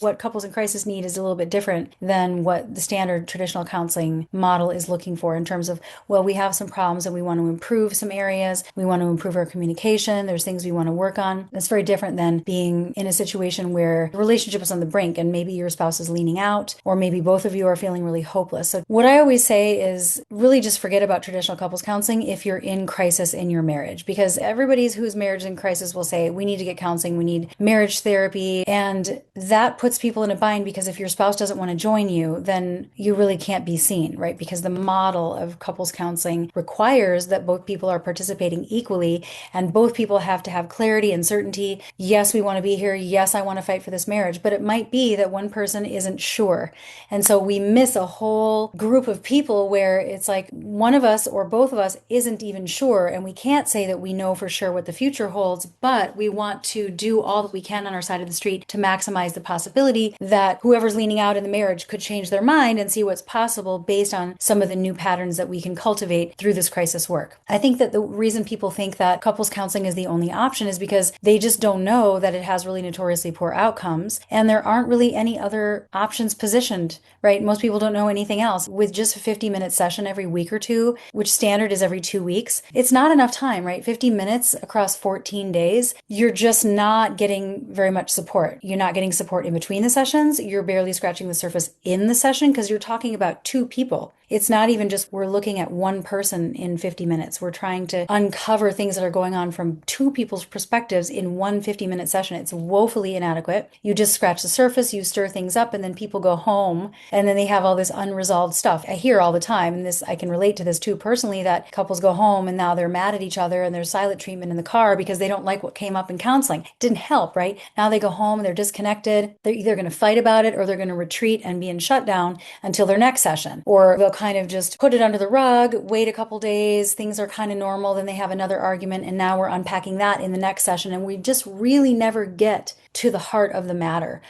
what couples in crisis need is a little bit different than what the standard traditional counseling model is looking for in terms of, well, we have some problems and we want to improve some areas. We want to improve our communication. There's things we want to work on. That's very different than being in a situation where the relationship is on the brink and maybe your spouse is leaning out, or maybe both of you are feeling really hopeless. So what I always say is really just forget about traditional couples counseling if you're in crisis in your marriage, because everybody whose marriage is in crisis will say, we need to get counseling, we need marriage therapy. And that puts people in a bind, because if your spouse doesn't want to join you, then you really can't be seen, right? Because the model of couples counseling requires that both people are participating equally, and both people have to have clarity and certainty. Yes, we want to be here. Yes, I want to fight for this marriage. But it might be that one person isn't sure. And so we miss a whole group of people where it's like one of us or both of us isn't even sure. And we can't say that we know for sure what the future holds, but we want to do all that we can on our side of the street to maximize the possibility that whoever's leaning out in the marriage could change their mind and see what's possible based on some of the new patterns that we can cultivate through this crisis work. I think that the reason people think that couples counseling is the only option is because they just don't know that it has really notoriously poor outcomes, and there aren't really any other options positioned, right? Most people don't know anything else. With just a 50-minute session every week or two, which standard is every 2 weeks, it's not enough time, right? 50 minutes across 14 days, you're just not getting very much support. You're not getting support in between the sessions. You're barely scratching the surface in the session because you're talking about two people. It's not even just we're looking at one person in 50 minutes. We're trying to uncover things that are going on from two people's perspectives in one 50-minute session. It's woefully inadequate. You just scratch the surface, you stir things up, and then people go home and then they have all this unresolved stuff. I hear all the time, and this I can relate to this too personally, that couples go home and now they're mad at each other and there's silent treatment in the car because they don't like what came up in counseling. It didn't help, right? Now they go home and they're disconnected. They're either going to fight about it or they're going to retreat and be in shutdown until their next session. Or they'll kind of just put it under the rug, wait a couple days, things are kind of normal, then they have another argument, and now we're unpacking that in the next session. And we just really never get to the heart of the matter.